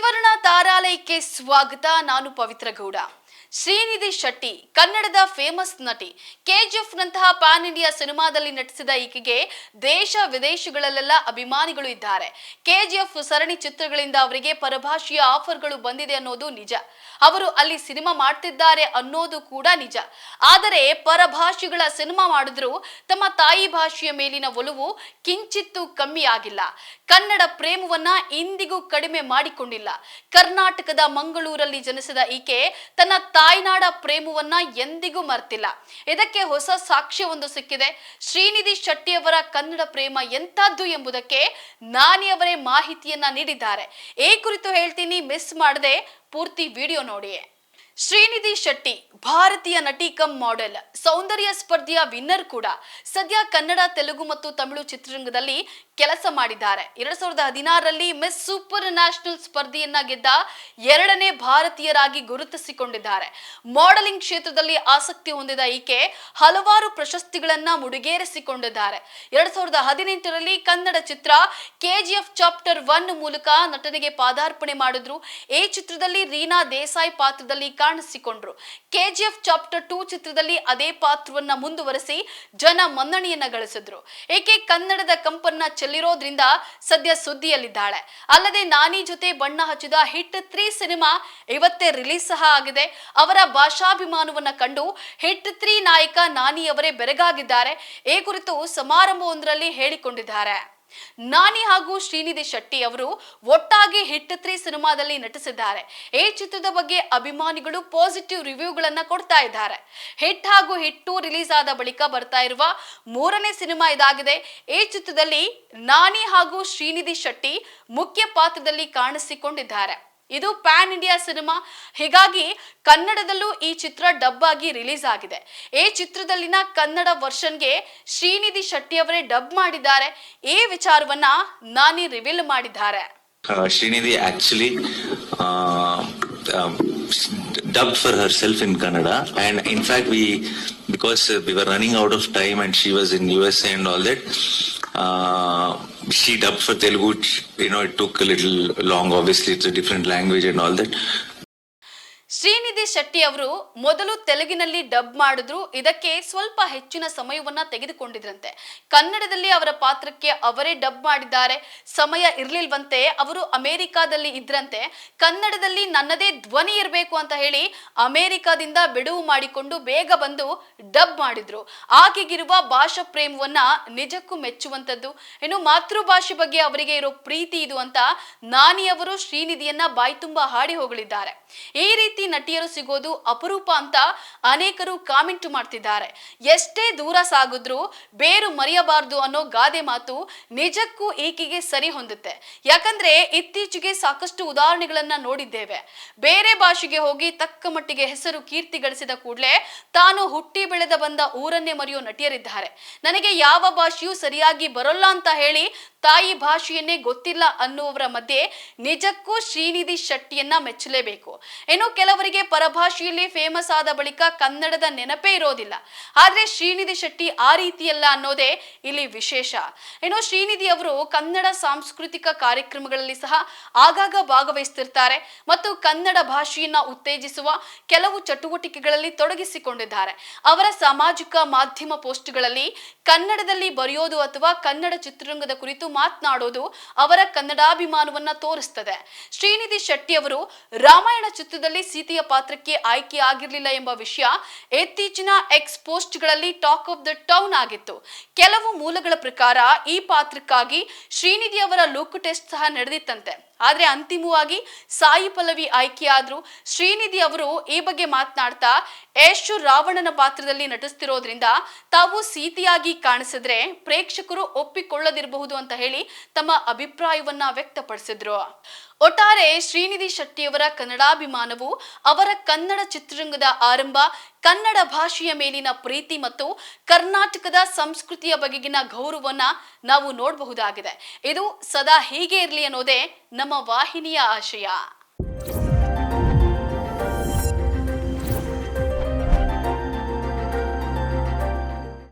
ತ್ರಿವರ್ಣ ತಾರಾಲಯಕ್ಕೆ ಸ್ವಾಗತ. ನಾನು ಪವಿತ್ರ ಗೌಡ. ಶ್ರೀನಿಧಿ ಶೆಟ್ಟಿ ಕನ್ನಡದ ಫೇಮಸ್ ನಟಿ. ಕೆಜಿಎಫ್ ನಂತಹ ಪ್ಯಾನ್ ಇಂಡಿಯಾ ಸಿನಿಮಾದಲ್ಲಿ ನಟಿಸಿದ ಈಕೆಗೆ ದೇಶ ವಿದೇಶಗಳಲ್ಲೆಲ್ಲ ಅಭಿಮಾನಿಗಳು ಇದ್ದಾರೆ. ಕೆಜಿಎಫ್ ಸರಣಿ ಚಿತ್ರಗಳಿಂದ ಅವರಿಗೆ ಪರಭಾಷೆಯ ಆಫರ್ಗಳು ಬಂದಿದೆ ಅನ್ನೋದು ನಿಜ. ಅವರು ಅಲ್ಲಿ ಸಿನಿಮಾ ಮಾಡ್ತಿದ್ದಾರೆ ಅನ್ನೋದು ಕೂಡ ನಿಜ. ಆದರೆ ಪರಭಾಷೆಗಳ ಸಿನಿಮಾ ಮಾಡಿದ್ರು ತಮ್ಮ ತಾಯಿ ಭಾಷೆಯ ಮೇಲಿನ ಒಲವು ಕಿಂಚಿತ್ತೂ ಕಮ್ಮಿ ಆಗಿಲ್ಲ. ಕನ್ನಡ ಪ್ರೇಮವನ್ನ ಇಂದಿಗೂ ಕಡಿಮೆ ಮಾಡಿಕೊಂಡಿಲ್ಲ. ಕರ್ನಾಟಕದ ಮಂಗಳೂರಲ್ಲಿ ಜನಿಸಿದ ಈಕೆ ತನ್ನ ತಾಯ್ನಾಡ ಪ್ರೇಮವನ್ನ ಎಂದಿಗೂ ಮರ್ತಿಲ್ಲ. ಇದಕ್ಕೆ ಹೊಸ ಸಾಕ್ಷ್ಯವೊಂದು ಸಿಕ್ಕಿದೆ. ಶ್ರೀನಿಧಿ ಶೆಟ್ಟಿ ಅವರ ಕನ್ನಡ ಪ್ರೇಮ ಎಂತದ್ದು ಎಂಬುದಕ್ಕೆ ನಾನಿ ಅವರೇ ಮಾಹಿತಿಯನ್ನ ನೀಡಿದ್ದಾರೆ. ಈ ಕುರಿತು ಹೇಳ್ತೀನಿ, ಮಿಸ್ ಮಾಡದೆ ಪೂರ್ತಿ ವಿಡಿಯೋ ನೋಡಿ. ಶ್ರೀನಿಧಿ ಶೆಟ್ಟಿ ಭಾರತೀಯ ನಟಿ ಕಮ್ ಮಾಡೆಲ್, ಸೌಂದರ್ಯ ಸ್ಪರ್ಧೆಯ ವಿನ್ನರ್ ಕೂಡ. ಸದ್ಯ ಕನ್ನಡ, ತೆಲುಗು ಮತ್ತು ತಮಿಳು ಚಿತ್ರರಂಗದಲ್ಲಿ ಕೆಲಸ ಮಾಡಿದ್ದಾರೆ. 2016ರಲ್ಲಿ ಮಿಸ್ ಸೂಪರ್ ನ್ಯಾಷನಲ್ ಸ್ಪರ್ಧೆಯನ್ನ ಗೆದ್ದ ಎರಡನೇ ಭಾರತೀಯರಾಗಿ ಗುರುತಿಸಿಕೊಂಡಿದ್ದಾರೆ. ಮಾಡೆಲಿಂಗ್ ಕ್ಷೇತ್ರದಲ್ಲಿ ಆಸಕ್ತಿ ಹೊಂದಿದ ಈಕೆ ಹಲವಾರು ಪ್ರಶಸ್ತಿಗಳನ್ನ ಮುಡಿಗೇರಿಸಿಕೊಂಡಿದ್ದಾರೆ. 2018ರಲ್ಲಿ ಕನ್ನಡ ಚಿತ್ರ ಕೆಜಿಎಫ್ ಚಾಪ್ಟರ್ 1 ಮೂಲಕ ನಟನೆಗೆ ಪಾದಾರ್ಪಣೆ ಮಾಡಿದ್ರು. ಈ ಚಿತ್ರದಲ್ಲಿ ರೀನಾ ದೇಸಾಯಿ ಪಾತ್ರದಲ್ಲಿ ಕಾಣಿಸಿಕೊಂಡ್ರು. ಕೆಜಿಎಫ್ ಚಾಪ್ಟರ್ 2 ಚಿತ್ರದಲ್ಲಿ ಅದೇ ಪಾತ್ರವನ್ನ ಮುಂದುವರೆಸಿ ಜನ ಮನ್ನಣೆಯನ್ನ ಗಳಿಸಿದ್ರು. ಈಕೆ ಕನ್ನಡದ ಕಂಪನ್ನ ಚೆಲ್ಲಿರೋದ್ರಿಂದ ಸದ್ಯ ಸುದ್ದಿಯಲ್ಲಿದ್ದಾಳೆ. ಅಲ್ಲದೆ ನಾನಿ ಜೊತೆ ಬಣ್ಣ ಹಚ್ಚಿದ ಹಿಟ್ 3 ಸಿನಿಮಾ ಇವತ್ತೇ ರಿಲೀಸ್ ಸಹ ಆಗಿದೆ. ಅವರ ಭಾಷಾಭಿಮಾನವನ್ನ ಕಂಡು ಹಿಟ್ 3 ನಾಯಕ ನಾನಿ ಅವರೇ ಬೆರಗಾಗಿದ್ದಾರೆ. ಈ ಕುರಿತು ಸಮಾರಂಭವೊಂದರಲ್ಲಿ ಹೇಳಿಕೊಂಡಿದ್ದಾರೆ. ನಾನಿ ಹಾಗೂ ಶ್ರೀನಿಧಿ ಶೆಟ್ಟಿ ಅವರು ಒಟ್ಟಾಗಿ ಹಿಟ್ 3 ಸಿನಿಮಾದಲ್ಲಿ ನಟಿಸಿದ್ದಾರೆ. ಈ ಚಿತ್ರದ ಬಗ್ಗೆ ಅಭಿಮಾನಿಗಳು ಪಾಸಿಟಿವ್ ರಿವ್ಯೂಗಳನ್ನ ಕೊಡ್ತಾ ಇದ್ದಾರೆ. ಹಿಟ್ ಹಾಗೂ ಹಿಟ್ 2 ರಿಲೀಸ್ ಆದ ಬಳಿಕ ಬರ್ತಾ ಇರುವ 3ನೇ ಸಿನಿಮಾ ಇದಾಗಿದೆ. ಈ ಚಿತ್ರದಲ್ಲಿ ನಾನಿ ಹಾಗೂ ಶ್ರೀನಿಧಿ ಶೆಟ್ಟಿ ಮುಖ್ಯ ಪಾತ್ರದಲ್ಲಿ ಕಾಣಿಸಿಕೊಂಡಿದ್ದಾರೆ. ಇದು ಪ್ಯಾನ್ ಇಂಡಿಯಾ ಸಿನಿಮಾ, ಹೀಗಾಗಿ ಕನ್ನಡದಲ್ಲೂ ಈ ಚಿತ್ರ ಡಬ್ ಆಗಿ ರಿಲೀಸ್ ಆಗಿದೆ. ಈ ಚಿತ್ರದಲ್ಲಿನ ಕನ್ನಡ ವರ್ಷನ್ಗೆ ಶ್ರೀನಿಧಿ ಶೆಟ್ಟಿ ಅವರೇ ಡಬ್ ಮಾಡಿದ್ದಾರೆ. ಈ ವಿಚಾರವನ್ನ ನಾನಿ ರಿವೀಲ್ ಮಾಡಿದ್ದಾರೆ. Srinidhi actually dubbed for herself in Kannada, and in fact because we were running out of time and she was in USA and all that, she dubbed for Telugu. It took a little long. Obviously, it's a different language and all that. Srinidhi Shetty ಅವರು ಮೊದಲು ತೆಲುಗಿನಲ್ಲಿ dub ಮಾಡಿದ್ರು. ಇದಕ್ಕೆ ಸ್ವಲ್ಪ ಹೆಚ್ಚಿನ ಸಮಯವನ್ನ ತೆಗೆದುಕೊಂಡಿದ್ರಂತೆ. ಕನ್ನಡದಲ್ಲಿ ಅವರ ಪಾತ್ರಕ್ಕೆ ಅವರೇ ಡಬ್ ಮಾಡಿದ್ದಾರೆ. ಸಮಯ ಇರ್ಲಿಲ್ವಂತೆ. ಅವರು ಅಮೆರಿಕಾದಲ್ಲಿ ಇದ್ರಂತೆ. ಕನ್ನಡದಲ್ಲಿ ನನ್ನದೇ ಧ್ವನಿ ಇರಬೇಕು ಅಂತ ಹೇಳಿ ಅಮೆರಿಕಾದಿಂದ ಬಿಡುವು ಮಾಡಿಕೊಂಡು ಬೇಗ ಬಂದು ಡಬ್ ಮಾಡಿದ್ರು. ಆಕೆಗಿರುವ ಭಾಷಾ ಪ್ರೇಮವನ್ನ ನಿಜಕ್ಕೂ ಮೆಚ್ಚುವಂತದ್ದು. ಇನ್ನು ಮಾತೃಭಾಷೆ ಬಗ್ಗೆ ಅವರಿಗೆ ಇರೋ ಪ್ರೀತಿ ಇದು ಅಂತ ನಾನಿ ಅವರು ಶ್ರೀನಿಧಿಯನ್ನ ಬಾಯಿ ತುಂಬಾ ಹಾಡಿ ಹೋಗಲಿದ್ದಾರೆ. ಈ ರೀತಿ ನಟಿಯರು ಸಿಗೋದು ಅಪರೂಪ ಅಂತ ಅನೇಕರು ಕಾಮೆಂಟ್ ಮಾಡ್ತಿದ್ದಾರೆ. ಎಷ್ಟೇ ದೂರ ಸಾಗಿದ್ರು ಬೇರು ಮರೆಯಬಾರದು ಅನ್ನೋ ಗಾದೆ ಮಾತು ನಿಜಕ್ಕೂ ಈಕೆಗೆ ಸರಿ ಹೊಂದುತ್ತೆ. ಯಾಕಂದ್ರೆ ಇತ್ತೀಚೆಗೆ ಸಾಕಷ್ಟು ಉದಾಹರಣೆಗಳನ್ನ ನೋಡಿದ್ದೇವೆ. ಬೇರೆ ಭಾಷೆಗೆ ಹೋಗಿ ತಕ್ಕ ಮಟ್ಟಿಗೆ ಹೆಸರು ಕೀರ್ತಿ ಗಳಿಸಿದ ಕೂಡಲೇ ತಾನು ಹುಟ್ಟಿ ಬೆಳೆದ ಬಂದ ಊರನ್ನೇ ಮರೆಯೋ ನಟಿಯರಿದ್ದಾರೆ. ನನಗೆ ಯಾವ ಭಾಷೆಯೂ ಸರಿಯಾಗಿ ಬರೋಲ್ಲ ಅಂತ ಹೇಳಿ ತಾಯಿ ಭಾಷೆಯನ್ನೇ ಗೊತ್ತಿಲ್ಲ ಅನ್ನುವವರ ಮಧ್ಯೆ ನಿಜಕ್ಕೂ ಶ್ರೀನಿಧಿ ಶೆಟ್ಟಿಯನ್ನ ಮೆಚ್ಚಲೇಬೇಕು. ಇನ್ನು ಕೆಲವರಿಗೆ ಪರಭಾಷೆಯಲ್ಲಿ ಫೇಮಸ್ ಆದ ಬಳಿಕ ಕನ್ನಡದ ನೆನಪೇ ಇರೋದಿಲ್ಲ. ಆದ್ರೆ ಶ್ರೀನಿಧಿ ಶೆಟ್ಟಿ ಆ ರೀತಿಯಲ್ಲ ಅನ್ನೋದೇ ಇಲ್ಲಿ ವಿಶೇಷ. ಇನ್ನು ಶ್ರೀನಿಧಿ ಅವರು ಕನ್ನಡ ಸಾಂಸ್ಕೃತಿಕ ಕಾರ್ಯಕ್ರಮಗಳಲ್ಲಿ ಸಹ ಆಗಾಗ ಭಾಗವಹಿಸ್ತಿರ್ತಾರೆ ಮತ್ತು ಕನ್ನಡ ಭಾಷೆಯನ್ನ ಉತ್ತೇಜಿಸುವ ಕೆಲವು ಚಟುವಟಿಕೆಗಳಲ್ಲಿ ತೊಡಗಿಸಿಕೊಂಡಿದ್ದಾರೆ. ಅವರ ಸಾಮಾಜಿಕ ಮಾಧ್ಯಮ ಪೋಸ್ಟ್ಗಳಲ್ಲಿ ಕನ್ನಡದಲ್ಲಿ ಬರೆಯೋದು ಅಥವಾ ಕನ್ನಡ ಚಿತ್ರರಂಗದ ಕುರಿತು ಮಾತನಾಡೋದು ಅವರ ಕನ್ನಡಾಭಿಮಾನವನ್ನ ತೋರಿಸ್ತದೆ. ಶ್ರೀನಿಧಿ ಶೆಟ್ಟಿ ಅವರು ರಾಮಾಯಣ ಚಿತ್ರದಲ್ಲಿ ಸೀತೆಯ ಪಾತ್ರಕ್ಕೆ ಆಯ್ಕೆ ಆಗಿರಲಿಲ್ಲ ಎಂಬ ವಿಷಯ ಇತ್ತೀಚಿನ ಎಕ್ಸ್ ಪೋಸ್ಟ್ಗಳಲ್ಲಿ ಟಾಕ್ ಆಫ್ ದ ಟೌನ್ ಆಗಿತ್ತು. ಕೆಲವು ಮೂಲಗಳ ಪ್ರಕಾರ ಈ ಪಾತ್ರಕ್ಕಾಗಿ ಶ್ರೀನಿಧಿ ಅವರ ಲುಕ್ ಟೆಸ್ಟ್ ಸಹ ನಡೆದಿತ್ತಂತೆ. ಆದ್ರೆ ಅಂತಿಮವಾಗಿ ಸಾಯಿ ಪಲ್ಲವಿ ಆಯ್ಕೆಯಾದ್ರು. ಶ್ರೀನಿಧಿ ಅವರು ಈ ಬಗ್ಗೆ ಮಾತನಾಡ್ತಾ ಯಶ್ ರಾವಣನ ಪಾತ್ರದಲ್ಲಿ ನಟಿಸ್ತಿರೋದ್ರಿಂದ ತಾವು ಸೀತೆಯಾಗಿ ಕಾಣಿಸಿದ್ರೆ ಪ್ರೇಕ್ಷಕರು ಒಪ್ಪಿಕೊಳ್ಳದಿರಬಹುದು ಅಂತ ಹೇಳಿ ತಮ್ಮ ಅಭಿಪ್ರಾಯವನ್ನ ವ್ಯಕ್ತಪಡಿಸಿದ್ರು. ಒಟ್ಟಾರೆ ಶ್ರೀನಿಧಿ ಶೆಟ್ಟಿಯವರ ಕನ್ನಡಾಭಿಮಾನವು ಅವರ ಕನ್ನಡ ಚಿತ್ರರಂಗದ ಆರಂಭ, ಕನ್ನಡ ಭಾಷೆಯ ಮೇಲಿನ ಪ್ರೀತಿ ಮತ್ತು ಕರ್ನಾಟಕದ ಸಂಸ್ಕೃತಿಯ ಬಗೆಗಿನ ಗೌರವವನ್ನ ನಾವು ನೋಡಬಹುದಾಗಿದೆ. ಇದು ಸದಾ ಹೀಗೆ ಇರಲಿ ಅನ್ನೋದೇ ನಮ್ಮ ವಾಹಿನಿಯ ಆಶಯ.